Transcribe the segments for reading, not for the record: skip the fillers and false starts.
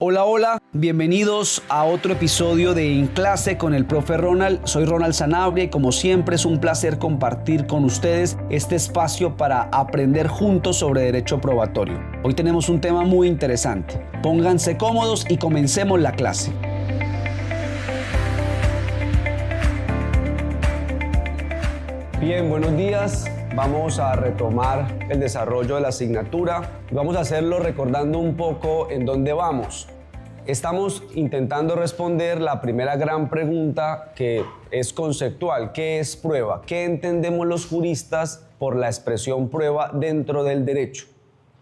Hola, hola, bienvenidos a otro episodio de En Clase con el Profe Ronald. Soy Ronald Sanabria y como siempre es un placer compartir con ustedes este espacio para aprender juntos sobre derecho probatorio. Hoy tenemos un tema muy interesante. Pónganse cómodos y comencemos la clase. Bien, buenos días. Vamos a retomar el desarrollo de la asignatura y vamos a hacerlo recordando un poco en dónde vamos. Estamos intentando responder la primera gran pregunta que es conceptual. ¿Qué es prueba? ¿Qué entendemos los juristas por la expresión prueba dentro del derecho?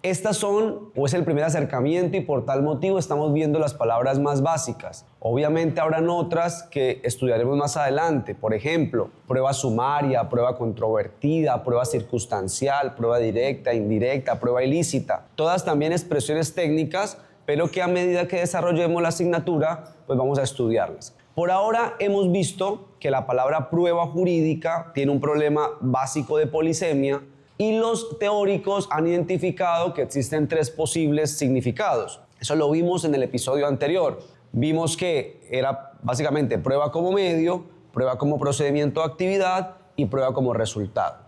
Estas son, o es el primer acercamiento y por tal motivo estamos viendo las palabras más básicas. Obviamente habrán otras que estudiaremos más adelante, por ejemplo, prueba sumaria, prueba controvertida, prueba circunstancial, prueba directa, indirecta, prueba ilícita. Todas también expresiones técnicas, pero que a medida que desarrollemos la asignatura, pues vamos a estudiarlas. Por ahora hemos visto que la palabra prueba jurídica tiene un problema básico de polisemia, y los teóricos han identificado que existen tres posibles significados. Eso lo vimos en el episodio anterior. Vimos que era básicamente prueba como medio, prueba como procedimiento de actividad y prueba como resultado.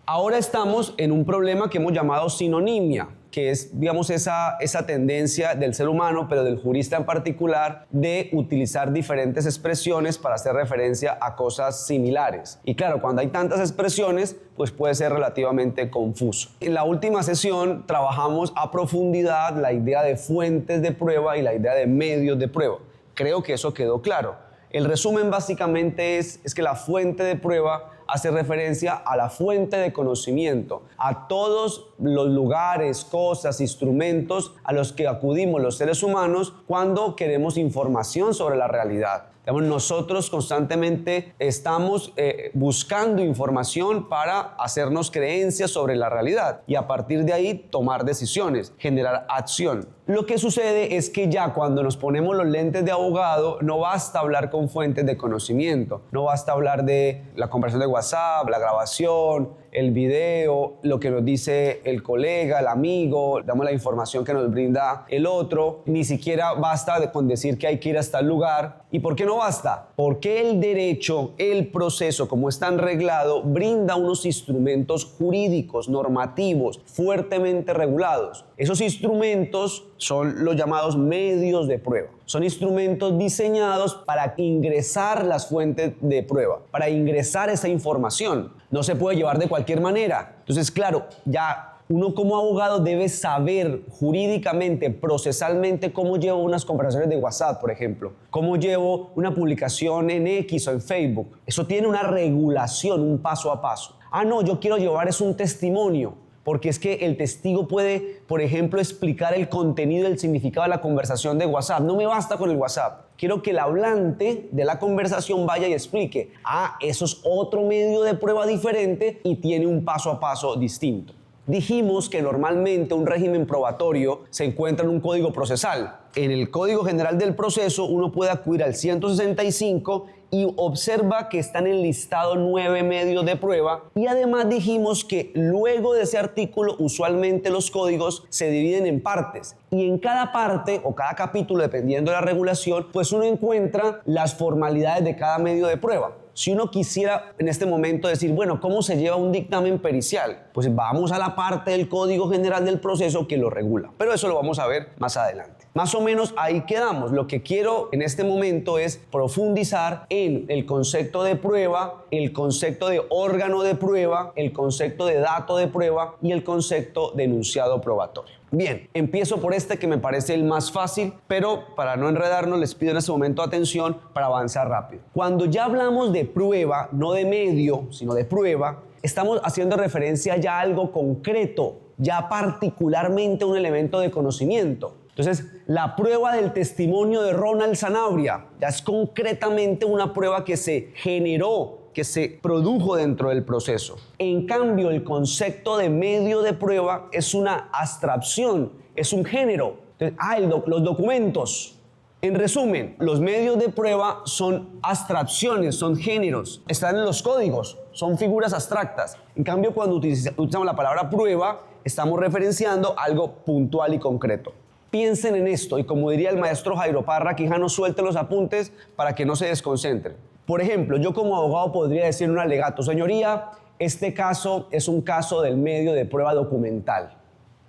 Ahora estamos en un problema que hemos llamado sinonimia, que es, digamos, esa tendencia del ser humano, pero del jurista en particular, de utilizar diferentes expresiones para hacer referencia a cosas similares. Y claro, cuando hay tantas expresiones, pues puede ser relativamente confuso. En la última sesión trabajamos a profundidad la idea de fuentes de prueba y la idea de medios de prueba. Creo que eso quedó claro. El resumen básicamente es que la fuente de prueba hace referencia a la fuente de conocimiento, a todos los lugares, cosas, instrumentos a los que acudimos los seres humanos cuando queremos información sobre la realidad. Nosotros constantemente estamos buscando información para hacernos creencias sobre la realidad y a partir de ahí tomar decisiones, generar acción. Lo que sucede es que ya cuando nos ponemos los lentes de abogado no basta hablar con fuentes de conocimiento, no basta hablar de la conversación de WhatsApp, la grabación, el video, lo que nos dice el colega, el amigo, damos la información que nos brinda el otro, ni siquiera basta con decir que hay que ir hasta el lugar. ¿Y por qué no basta? Porque el derecho, el proceso, como está reglado, brinda unos instrumentos jurídicos, normativos, fuertemente regulados. Esos instrumentos son los llamados medios de prueba. Son instrumentos diseñados para ingresar las fuentes de prueba, para ingresar esa información. No se puede llevar de cualquier manera. Entonces, claro, ya uno como abogado debe saber jurídicamente, procesalmente, cómo llevo unas conversaciones de WhatsApp, por ejemplo. Cómo llevo una publicación en X o en Facebook. Eso tiene una regulación, un paso a paso. Ah, no, yo quiero llevar es un testimonio. Porque es que el testigo puede, por ejemplo, explicar el contenido y el significado de la conversación de WhatsApp. No me basta con el WhatsApp. Quiero que el hablante de la conversación vaya y explique. Ah, eso es otro medio de prueba diferente y tiene un paso a paso distinto. Dijimos que normalmente un régimen probatorio se encuentra en un código procesal. En el Código General del Proceso uno puede acudir al 165 y observa que están enlistados 9 medios de prueba y además dijimos que luego de ese artículo usualmente los códigos se dividen en partes y en cada parte o cada capítulo, dependiendo de la regulación, pues uno encuentra las formalidades de cada medio de prueba. Si uno quisiera en este momento decir, bueno, ¿cómo se lleva un dictamen pericial? Pues vamos a la parte del Código General del Proceso que lo regula, pero eso lo vamos a ver más adelante. Más o menos ahí quedamos. Lo que quiero en este momento es profundizar en el concepto de prueba, el concepto de órgano de prueba, el concepto de dato de prueba y el concepto de enunciado probatorio. Bien, empiezo por este que me parece el más fácil, pero para no enredarnos les pido en este momento atención para avanzar rápido. Cuando ya hablamos de prueba, no de medio, sino de prueba, estamos haciendo referencia ya a algo concreto, ya particularmente un elemento de conocimiento. Entonces, la prueba del testimonio de Ronald Sanabria ya es concretamente una prueba que se generó, que se produjo dentro del proceso. En cambio, el concepto de medio de prueba es una abstracción, es un género. Entonces, los documentos. En resumen, los medios de prueba son abstracciones, son géneros, están en los códigos, son figuras abstractas. En cambio, cuando utilizamos la palabra prueba, estamos referenciando algo puntual y concreto. Piensen en esto y, como diría el maestro Jairo Parra Quijano, suelten los apuntes para que no se desconcentren. Por ejemplo, yo como abogado podría decir en un alegato: señoría, este caso es un caso del medio de prueba documental.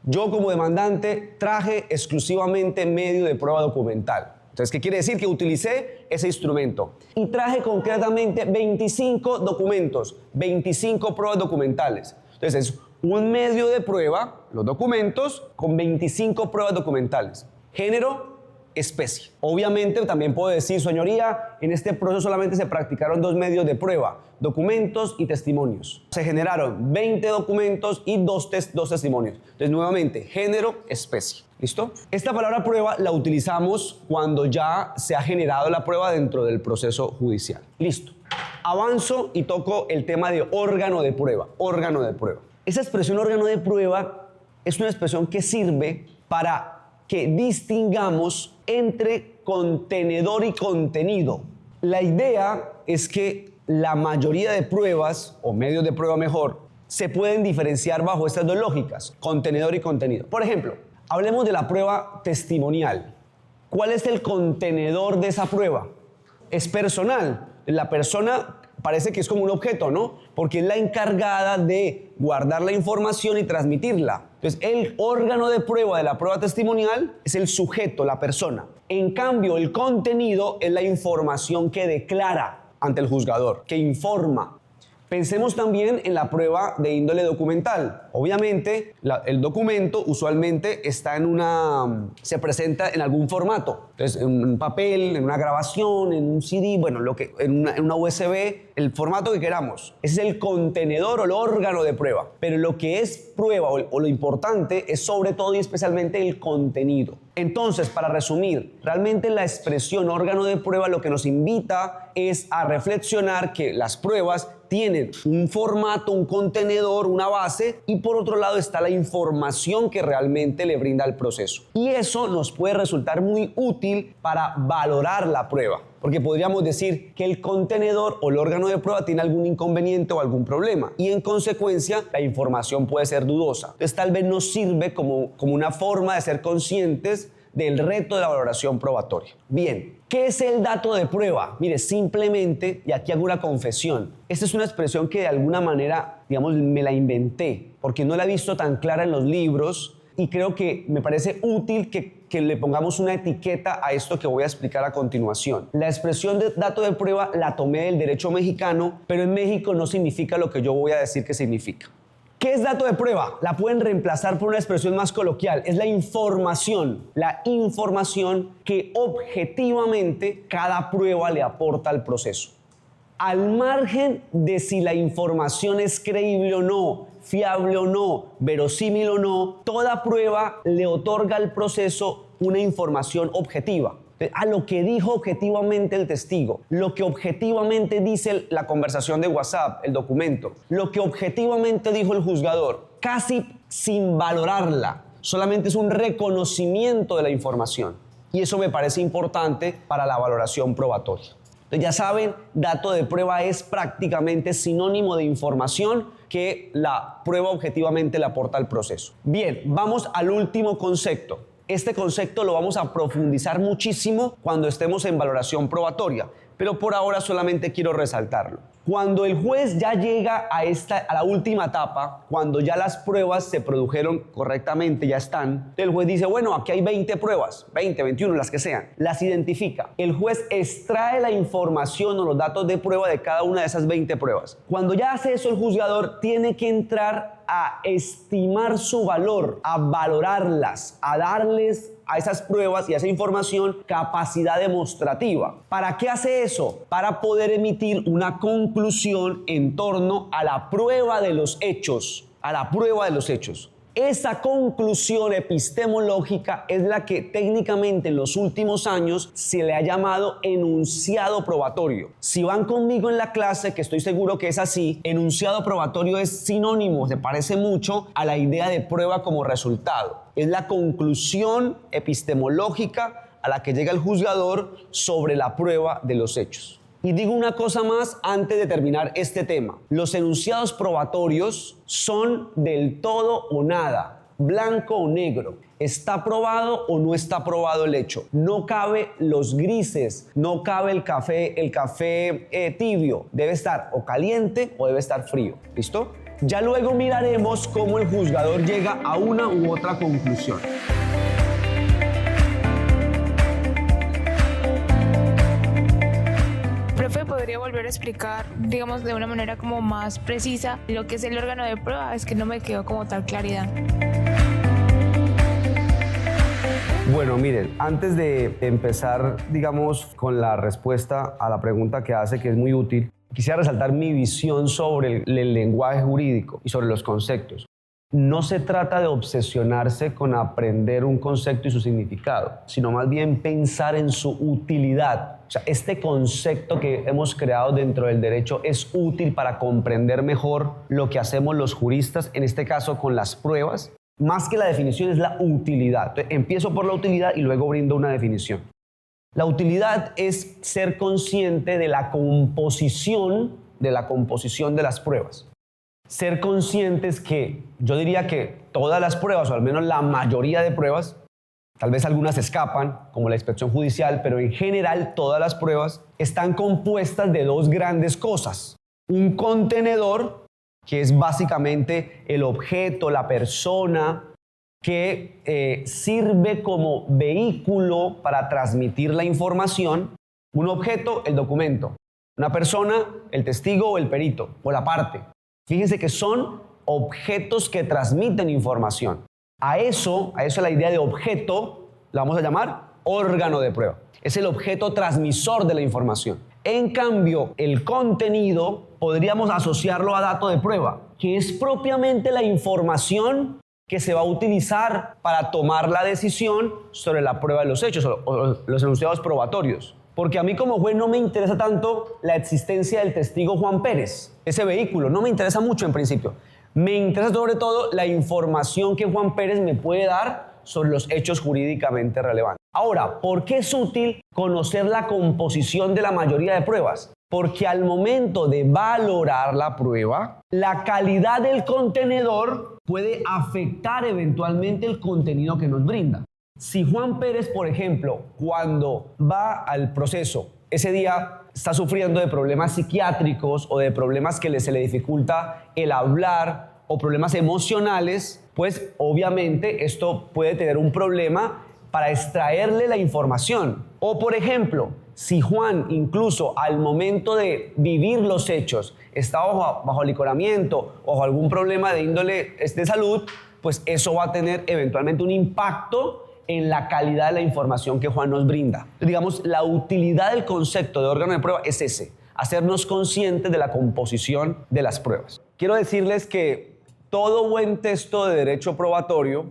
Yo como demandante traje exclusivamente medio de prueba documental. Entonces, ¿qué quiere decir? Que utilicé ese instrumento y traje concretamente 25 documentos, 25 pruebas documentales. Entonces, es un medio de prueba, los documentos, con 25 pruebas documentales. Género, especie. Obviamente también puedo decir, señoría, en este proceso solamente se practicaron 2 medios de prueba: documentos y testimonios. Se generaron 20 documentos y 2 testimonios. Entonces, nuevamente, género, especie. ¿Listo? Esta palabra prueba la utilizamos cuando ya se ha generado la prueba dentro del proceso judicial. Listo. Avanzo y toco el tema de órgano de prueba. Órgano de prueba. Esa expresión órgano de prueba es una expresión que sirve para que distingamos entre contenedor y contenido. La idea es que la mayoría de pruebas, o medios de prueba mejor, se pueden diferenciar bajo estas dos lógicas: contenedor y contenido. Por ejemplo, hablemos de la prueba testimonial. ¿Cuál es el contenedor de esa prueba? Es personal. La persona parece que es como un objeto, ¿no? Porque es la encargada de guardar la información y transmitirla. Entonces, el órgano de prueba de la prueba testimonial es el sujeto, la persona. En cambio, el contenido es la información que declara ante el juzgador, que informa. Pensemos también en la prueba de índole documental. Obviamente, el documento usualmente está se presenta en algún formato. Entonces, en un papel, en una grabación, en un CD, bueno, en una USB, el formato que queramos. Ese es el contenedor o el órgano de prueba. Pero lo que es prueba o lo importante es sobre todo y especialmente el contenido. Entonces, para resumir, realmente la expresión órgano de prueba lo que nos invita es a reflexionar que las pruebas tienen un formato, un contenedor, una base, y por otro lado está la información que realmente le brinda el proceso. Y eso nos puede resultar muy útil para valorar la prueba, porque podríamos decir que el contenedor o el órgano de prueba tiene algún inconveniente o algún problema, y en consecuencia la información puede ser dudosa. Entonces tal vez nos sirve como una forma de ser conscientes del reto de la valoración probatoria. Bien, ¿qué es el dato de prueba? Mire, simplemente, y aquí hago una confesión, esta es una expresión que de alguna manera, digamos, me la inventé, porque no la he visto tan clara en los libros, y creo que me parece útil que le pongamos una etiqueta a esto que voy a explicar a continuación. La expresión de dato de prueba la tomé del derecho mexicano, pero en México no significa lo que yo voy a decir que significa. ¿Qué es dato de prueba? La pueden reemplazar por una expresión más coloquial. Es la información que objetivamente cada prueba le aporta al proceso. Al margen de si la información es creíble o no, fiable o no, verosímil o no, toda prueba le otorga al proceso una información objetiva. A lo que dijo objetivamente el testigo, lo que objetivamente dice la conversación de WhatsApp, el documento, lo que objetivamente dijo el juzgador, casi sin valorarla, solamente es un reconocimiento de la información. Y eso me parece importante para la valoración probatoria. Entonces, ya saben, dato de prueba es prácticamente sinónimo de información que la prueba objetivamente le aporta al proceso. Bien, vamos al último concepto. Este concepto lo vamos a profundizar muchísimo cuando estemos en valoración probatoria, pero por ahora solamente quiero resaltarlo. Cuando el juez ya llega a la última etapa, cuando ya las pruebas se produjeron correctamente, ya están, el juez dice, bueno, aquí hay 20 pruebas, 20, 21, las que sean, las identifica. El juez extrae la información o los datos de prueba de cada una de esas 20 pruebas. Cuando ya hace eso, el juzgador tiene que entrar a estimar su valor, a valorarlas, a darles a esas pruebas y a esa información capacidad demostrativa. ¿Para qué hace eso? Para poder emitir una conclusión en torno a la prueba de los hechos, Esa conclusión epistemológica es la que técnicamente en los últimos años se le ha llamado enunciado probatorio. Si van conmigo en la clase, que estoy seguro que es así, enunciado probatorio es sinónimo, se parece mucho a la idea de prueba como resultado. Es la conclusión epistemológica a la que llega el juzgador sobre la prueba de los hechos. Y digo una cosa más antes de terminar este tema. Los enunciados probatorios son del todo o nada. blanco o negro. ¿Está aprobado o no está aprobado el hecho? No cabe los grises, no cabe el café tibio. Debe estar o caliente o debe estar frío. ¿Listo? Ya luego miraremos cómo el juzgador llega a una u otra conclusión. Profe, ¿podría volver a explicar, digamos, de una manera como más precisa lo que es el órgano de prueba? Es que no me quedó como tal claridad. Bueno, miren, antes de empezar, digamos, con la respuesta a la pregunta que hace, que es muy útil, quisiera resaltar mi visión sobre el lenguaje jurídico y sobre los conceptos. No se trata de obsesionarse con aprender un concepto y su significado, sino más bien pensar en su utilidad. O sea, este concepto que hemos creado dentro del derecho es útil para comprender mejor lo que hacemos los juristas, en este caso con las pruebas. Más que la definición es la utilidad. Entonces, empiezo por la utilidad y luego brindo una definición. La utilidad es ser consciente de la composición de las pruebas. Ser conscientes que yo diría que todas las pruebas, o al menos la mayoría de pruebas, tal vez algunas escapan, como la inspección judicial, pero en general todas las pruebas están compuestas de dos grandes cosas. Un contenedor, que es básicamente el objeto, la persona, que sirve como vehículo para transmitir la información. Un objeto, el documento. Una persona, el testigo o el perito, o la parte. Fíjense que son objetos que transmiten información. A eso la idea de objeto, la vamos a llamar órgano de prueba. Es el objeto transmisor de la información. En cambio, el contenido podríamos asociarlo a dato de prueba, que es propiamente la información que se va a utilizar para tomar la decisión sobre la prueba de los hechos o los enunciados probatorios. Porque a mí como juez no me interesa tanto la existencia del testigo Juan Pérez, ese vehículo, no me interesa mucho en principio. Me interesa sobre todo la información que Juan Pérez me puede dar sobre los hechos jurídicamente relevantes. Ahora, ¿por qué es útil conocer la composición de la mayoría de pruebas? Porque al momento de valorar la prueba, la calidad del contenedor puede afectar eventualmente el contenido que nos brinda. Si Juan Pérez, por ejemplo, cuando va al proceso, ese día está sufriendo de problemas psiquiátricos o de problemas que se le dificulta el hablar o problemas emocionales, pues obviamente esto puede tener un problema para extraerle la información. O por ejemplo, si Juan incluso al momento de vivir los hechos está bajo alicoramiento o bajo algún problema de índole de salud, pues eso va a tener eventualmente un impacto en la calidad de la información que Juan nos brinda. Digamos, la utilidad del concepto de órgano de prueba es ese, hacernos conscientes de la composición de las pruebas. Quiero decirles que todo buen texto de derecho probatorio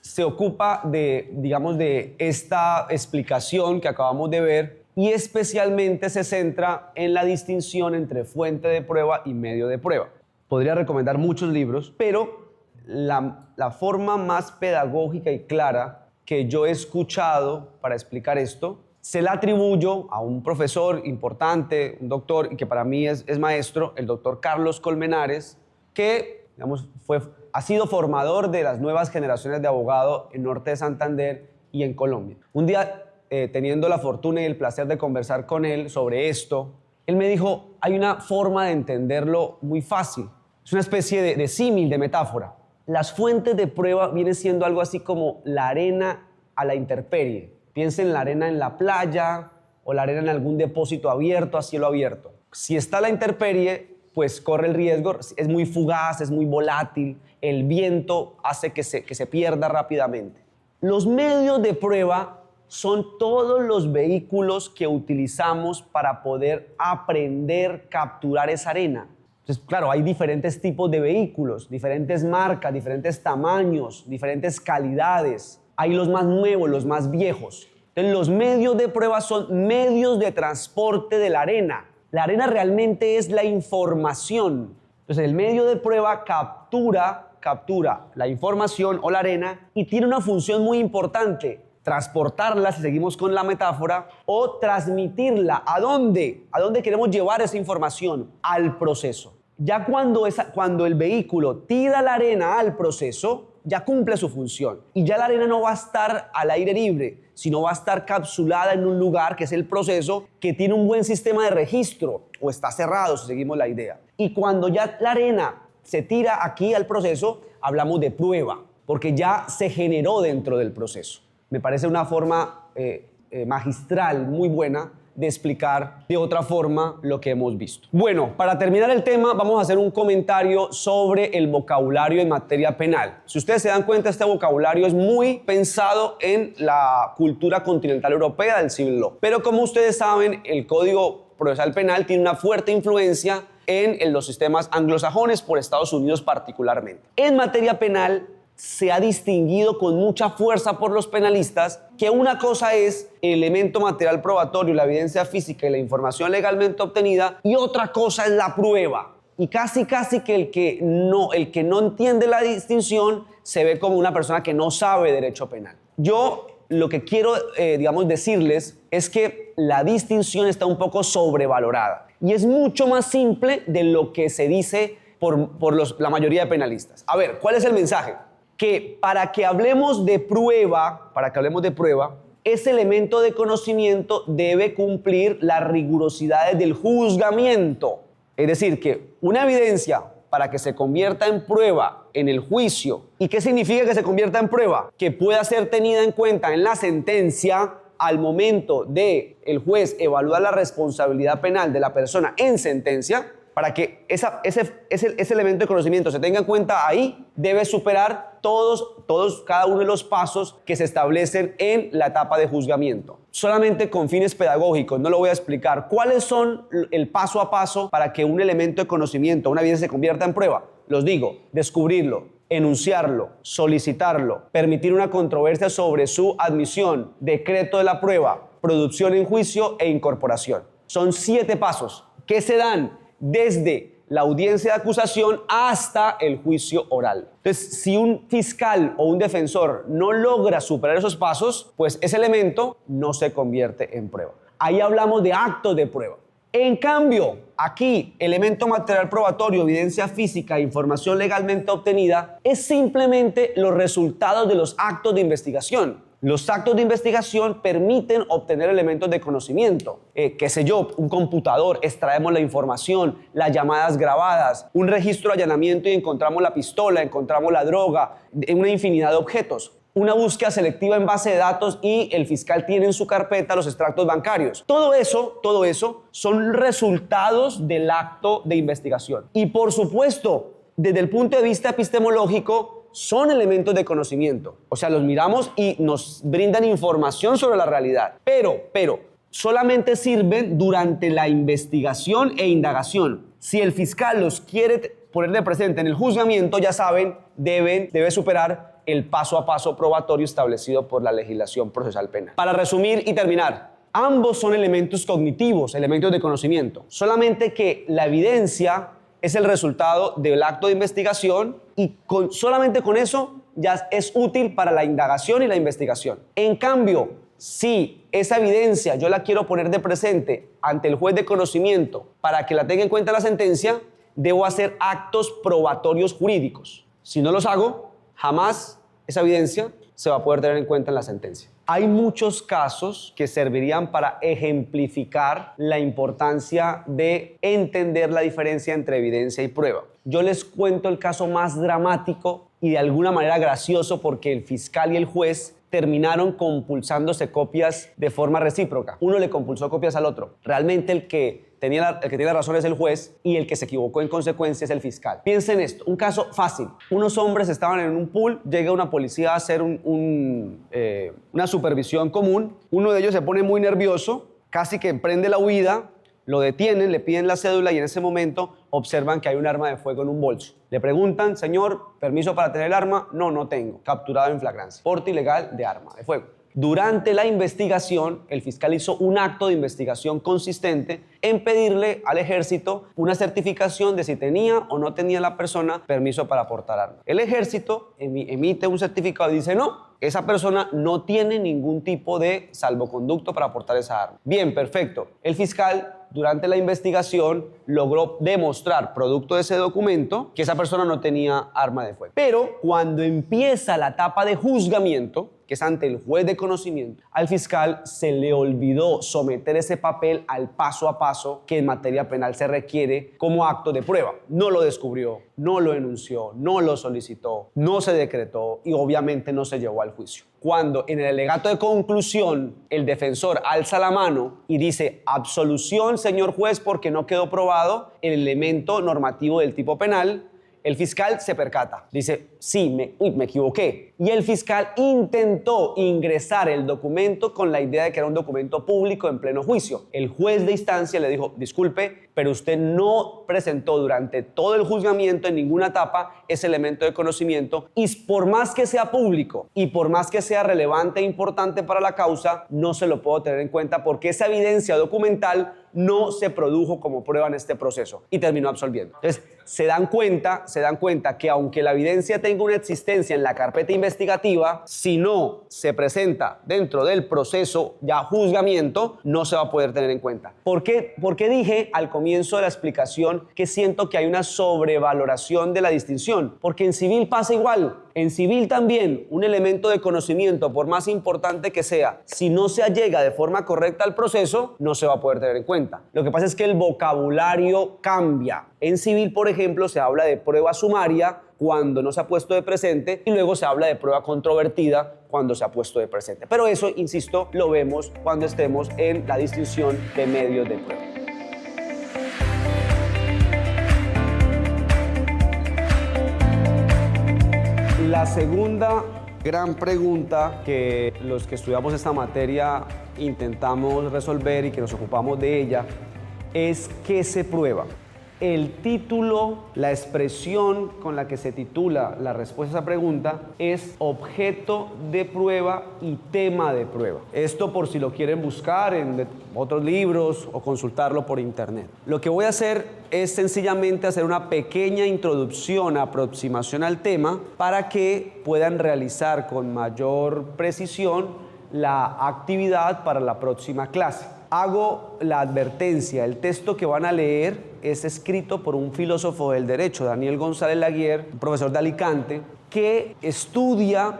se ocupa de esta explicación que acabamos de ver y especialmente se centra en la distinción entre fuente de prueba y medio de prueba. Podría recomendar muchos libros, pero la forma más pedagógica y clara que yo he escuchado para explicar esto, se la atribuyo a un profesor importante, un doctor, y que para mí es maestro, el doctor Carlos Colmenares, que ha sido formador de las nuevas generaciones de abogados en Norte de Santander y en Colombia. Un día, teniendo la fortuna y el placer de conversar con él sobre esto, él me dijo, hay una forma de entenderlo muy fácil. Es una especie de símil, de metáfora. Las fuentes de prueba vienen siendo algo así como la arena a la intemperie. Piensen en la arena en la playa o la arena en algún depósito abierto, a cielo abierto. Si está a la intemperie, pues corre el riesgo, es muy fugaz, es muy volátil, el viento hace que se pierda rápidamente. Los medios de prueba son todos los vehículos que utilizamos para poder aprender, capturar esa arena. Entonces, claro, hay diferentes tipos de vehículos, diferentes marcas, diferentes tamaños, diferentes calidades. Hay los más nuevos, los más viejos. Entonces, los medios de prueba son medios de transporte de la arena. La arena realmente es la información. Entonces, el medio de prueba captura la información o la arena y tiene una función muy importante. Transportarla, si seguimos con la metáfora, o transmitirla. ¿A dónde? ¿A dónde queremos llevar esa información? Al proceso. Ya cuando el vehículo tira la arena al proceso, ya cumple su función y ya la arena no va a estar al aire libre, sino va a estar capsulada en un lugar que es el proceso, que tiene un buen sistema de registro o está cerrado, si seguimos la idea. Y cuando ya la arena se tira aquí al proceso, hablamos de prueba, porque ya se generó dentro del proceso. Me parece una forma magistral, muy buena, de explicar de otra forma lo que hemos visto. Bueno, para terminar el tema, vamos a hacer un comentario sobre el vocabulario en materia penal. Si ustedes se dan cuenta, este vocabulario es muy pensado en la cultura continental europea del civil law. Pero como ustedes saben, el Código Procesal Penal tiene una fuerte influencia en los sistemas anglosajones, por Estados Unidos particularmente. En materia penal, se ha distinguido con mucha fuerza por los penalistas que una cosa es el elemento material probatorio, la evidencia física y la información legalmente obtenida, y otra cosa es la prueba. Y casi que el que no entiende la distinción se ve como una persona que no sabe derecho penal. Yo lo que quiero, decirles es que la distinción está un poco sobrevalorada y es mucho más simple de lo que se dice por la mayoría de penalistas. A ver, ¿cuál es el mensaje? Que para que hablemos de prueba, ese elemento de conocimiento debe cumplir las rigurosidades del juzgamiento. Es decir, que una evidencia para que se convierta en prueba en el juicio. ¿Y qué significa que se convierta en prueba? Que pueda ser tenida en cuenta en la sentencia al momento de el juez evaluar la responsabilidad penal de la persona en sentencia. Para que ese elemento de conocimiento se tenga en cuenta ahí, debe superar cada uno de los pasos que se establecen en la etapa de juzgamiento. Solamente con fines pedagógicos, no lo voy a explicar. ¿Cuáles son el paso a paso para que un elemento de conocimiento, una evidencia, se convierta en prueba? Los digo: descubrirlo, enunciarlo, solicitarlo, permitir una controversia sobre su admisión, decreto de la prueba, producción en juicio e incorporación. Son 7 pasos que se dan desde la audiencia de acusación hasta el juicio oral. Entonces, si un fiscal o un defensor no logra superar esos pasos, pues ese elemento no se convierte en prueba. Ahí hablamos de actos de prueba. En cambio, aquí, elemento material probatorio, evidencia física, información legalmente obtenida, es simplemente los resultados de los actos de investigación. Los actos de investigación permiten obtener elementos de conocimiento. Un computador, extraemos la información, las llamadas grabadas, un registro de allanamiento y encontramos la pistola, encontramos la droga, una infinidad de objetos. Una búsqueda selectiva en base de datos y el fiscal tiene en su carpeta los extractos bancarios. Todo eso son resultados del acto de investigación. Y por supuesto, desde el punto de vista epistemológico, son elementos de conocimiento. O sea, los miramos y nos brindan información sobre la realidad. Pero solamente sirven durante la investigación e indagación. Si el fiscal los quiere poner de presente en el juzgamiento, ya saben, debe superar el paso a paso probatorio establecido por la legislación procesal penal. Para resumir y terminar, ambos son elementos cognitivos, elementos de conocimiento. Solamente que la evidencia es el resultado del acto de investigación y solamente con eso ya es útil para la indagación y la investigación. En cambio, si esa evidencia yo la quiero poner de presente ante el juez de conocimiento para que la tenga en cuenta la sentencia, debo hacer actos probatorios jurídicos. Si no los hago, jamás esa evidencia se va a poder tener en cuenta en la sentencia. Hay muchos casos que servirían para ejemplificar la importancia de entender la diferencia entre evidencia y prueba. Yo les cuento el caso más dramático y de alguna manera gracioso porque el fiscal y el juez terminaron compulsándose copias de forma recíproca. Uno le compulsó copias al otro. Realmente el que tiene la razón es el juez y el que se equivocó en consecuencia es el fiscal. Piensen esto, un caso fácil. Unos hombres estaban en un pool, llega una policía a hacer una supervisión común. Uno de ellos se pone muy nervioso, casi que emprende la huida, lo detienen, le piden la cédula y en ese momento observan que hay un arma de fuego en un bolso. Le preguntan: señor, ¿permiso para tener el arma? No, no tengo. Capturado en flagrancia. Porte ilegal de arma de fuego. Durante la investigación, el fiscal hizo un acto de investigación consistente en pedirle al ejército una certificación de si tenía o no tenía la persona permiso para portar armas. El ejército emite un certificado y dice no, esa persona no tiene ningún tipo de salvoconducto para portar esa arma. Bien, perfecto. El fiscal durante la investigación logró demostrar, producto de ese documento, que esa persona no tenía arma de fuego. Pero cuando empieza la etapa de juzgamiento, que es ante el juez de conocimiento, al fiscal se le olvidó someter ese papel al paso a paso que en materia penal se requiere como acto de prueba. No lo descubrió, no lo enunció, no lo solicitó, no se decretó y obviamente no se llevó al juicio. Cuando en el alegato de conclusión el defensor alza la mano y dice absolución, señor juez, porque no quedó probado el elemento normativo del tipo penal, el fiscal se percata, dice, sí, me equivoqué. Y el fiscal intentó ingresar el documento con la idea de que era un documento público en pleno juicio. El juez de instancia le dijo, disculpe, pero usted no presentó durante todo el juzgamiento en ninguna etapa ese elemento de conocimiento y por más que sea público y por más que sea relevante e importante para la causa, no se lo puedo tener en cuenta porque esa evidencia documental no se produjo como prueba en este proceso y terminó absolviendo. Entonces, se dan cuenta que aunque la evidencia tenga una existencia en la carpeta investigativa, si no se presenta dentro del proceso ya juzgamiento, no se va a poder tener en cuenta. ¿Por qué dije al comienzo de la explicación que siento que hay una sobrevaloración de la distinción? Porque en civil pasa igual. En civil también un elemento de conocimiento, por más importante que sea, si no se allega de forma correcta al proceso, no se va a poder tener en cuenta. Lo que pasa es que el vocabulario cambia. En civil, por ejemplo, se habla de prueba sumaria cuando no se ha puesto de presente y luego se habla de prueba controvertida cuando se ha puesto de presente. Pero eso, insisto, lo vemos cuando estemos en la distinción de medios de prueba. La segunda gran pregunta que los que estudiamos esta materia intentamos resolver y que nos ocupamos de ella es ¿qué se prueba? El título, la expresión con la que se titula la respuesta a esa pregunta es objeto de prueba y tema de prueba. Esto por si lo quieren buscar en otros libros o consultarlo por internet. Lo que voy a hacer es sencillamente hacer una pequeña introducción, aproximación al tema para que puedan realizar con mayor precisión la actividad para la próxima clase. Hago la advertencia, el texto que van a leer es escrito por un filósofo del derecho, Daniel González Laguier, profesor de Alicante, que estudia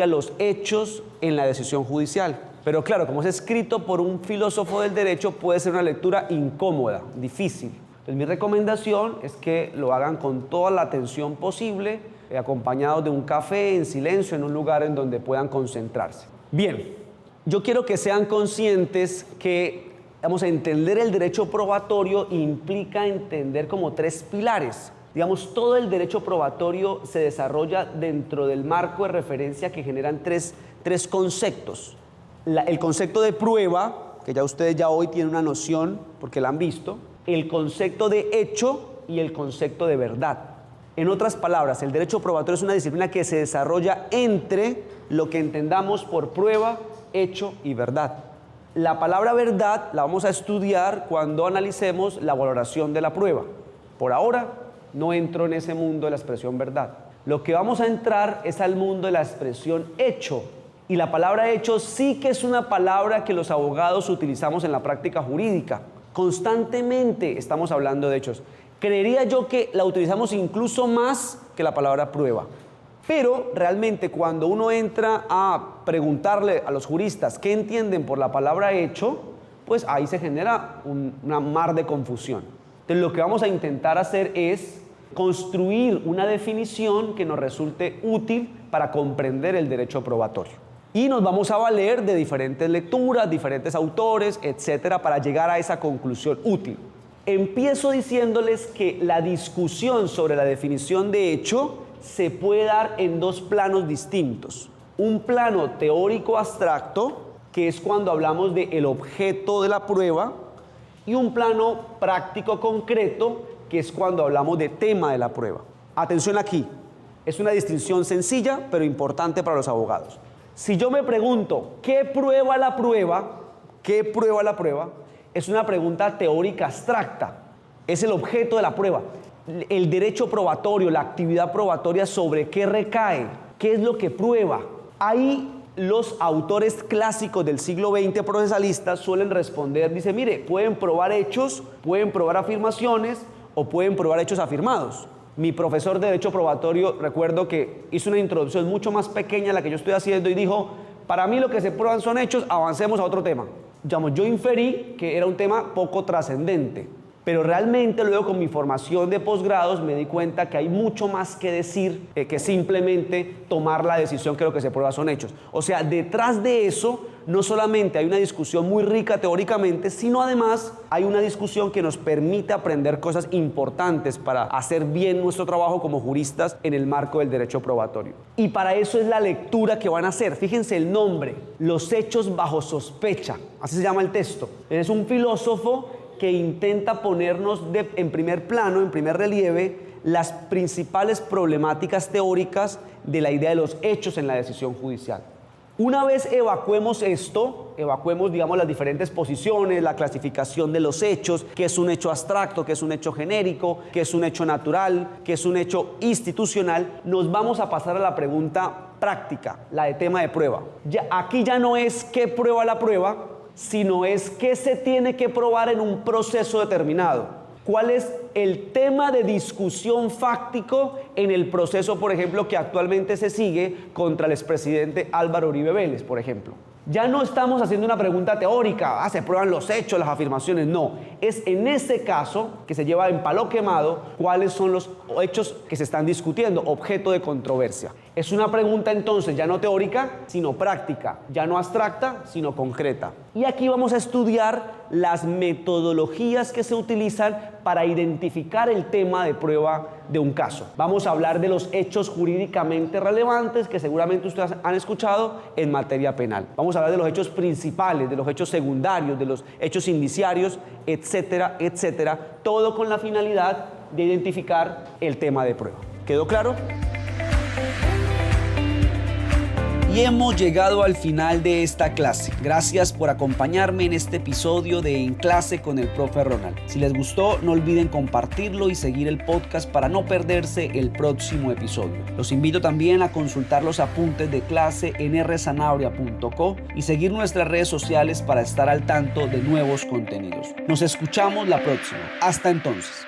los hechos en la decisión judicial. Pero claro, como es escrito por un filósofo del derecho, puede ser una lectura incómoda, difícil. Entonces mi recomendación es que lo hagan con toda la atención posible, acompañados de un café, en silencio, en un lugar en donde puedan concentrarse. Bien. Yo quiero que sean conscientes que, entender el derecho probatorio implica entender como tres pilares. Todo el derecho probatorio se desarrolla dentro del marco de referencia que generan tres conceptos. El concepto de prueba, que ya ustedes hoy tienen una noción porque la han visto, el concepto de hecho y el concepto de verdad. En otras palabras, el derecho probatorio es una disciplina que se desarrolla entre lo que entendamos por prueba, hecho y verdad. La palabra verdad la vamos a estudiar cuando analicemos la valoración de la prueba. Por ahora no entro en ese mundo de la expresión verdad. Lo que vamos a entrar es al mundo de la expresión hecho. Y la palabra hecho sí que es una palabra que los abogados utilizamos en la práctica jurídica. Constantemente estamos hablando de hechos. Creería yo que la utilizamos incluso más que la palabra prueba. Pero realmente cuando uno entra a preguntarle a los juristas qué entienden por la palabra hecho, pues ahí se genera una mar de confusión. Entonces lo que vamos a intentar hacer es construir una definición que nos resulte útil para comprender el derecho probatorio. Y nos vamos a valer de diferentes lecturas, diferentes autores, etcétera, para llegar a esa conclusión útil. Empiezo diciéndoles que la discusión sobre la definición de hecho se puede dar en dos planos distintos. Un plano teórico abstracto, que es cuando hablamos del objeto de la prueba, y un plano práctico concreto, que es cuando hablamos de tema de la prueba. Atención aquí, es una distinción sencilla, pero importante para los abogados. Si yo me pregunto, ¿qué prueba la prueba? ¿Qué prueba la prueba? Es una pregunta teórica abstracta. Es el objeto de la prueba. El derecho probatorio, la actividad probatoria, ¿sobre qué recae? ¿Qué es lo que prueba? Ahí los autores clásicos del siglo XX procesalistas suelen responder, dice, mire, pueden probar hechos, pueden probar afirmaciones o pueden probar hechos afirmados. Mi profesor de Derecho Probatorio, recuerdo que hizo una introducción mucho más pequeña a la que yo estoy haciendo y dijo, para mí lo que se prueban son hechos, avancemos a otro tema. Yo inferí que era un tema poco trascendente, pero realmente luego con mi formación de posgrados me di cuenta que hay mucho más que decir que simplemente tomar la decisión que lo que se prueba son hechos. O sea, detrás de eso no solamente hay una discusión muy rica teóricamente, sino además hay una discusión que nos permite aprender cosas importantes para hacer bien nuestro trabajo como juristas en el marco del derecho probatorio. Y para eso es la lectura que van a hacer. Fíjense el nombre, Los hechos bajo sospecha, así se llama el texto. Es un filósofo que intenta ponernos en primer plano, en primer relieve, las principales problemáticas teóricas de la idea de los hechos en la decisión judicial. Una vez evacuemos esto, digamos, las diferentes posiciones, la clasificación de los hechos, qué es un hecho abstracto, qué es un hecho genérico, qué es un hecho natural, qué es un hecho institucional, nos vamos a pasar a la pregunta práctica, la de tema de prueba. Aquí ya no es qué prueba la prueba, sino es qué se tiene que probar en un proceso determinado. ¿Cuál es el tema de discusión fáctico en el proceso, por ejemplo, que actualmente se sigue contra el expresidente Álvaro Uribe Vélez, por ejemplo? Ya no estamos haciendo una pregunta teórica, se prueban los hechos, las afirmaciones, no. Es en ese caso que se lleva en palo quemado cuáles son los hechos que se están discutiendo, objeto de controversia. Es una pregunta entonces ya no teórica, sino práctica, ya no abstracta, sino concreta. Y aquí vamos a estudiar las metodologías que se utilizan para identificar el tema de prueba de un caso. Vamos a hablar de los hechos jurídicamente relevantes que seguramente ustedes han escuchado en materia penal. Vamos a hablar de los hechos principales, de los hechos secundarios, de los hechos indiciarios, etcétera, etcétera. Todo con la finalidad de identificar el tema de prueba. ¿Quedó claro? Y hemos llegado al final de esta clase. Gracias por acompañarme en este episodio de En Clase con el Profe Ronald. Si les gustó, no olviden compartirlo y seguir el podcast para no perderse el próximo episodio. Los invito también a consultar los apuntes de clase en rzanabria.co y seguir nuestras redes sociales para estar al tanto de nuevos contenidos. Nos escuchamos la próxima. Hasta entonces.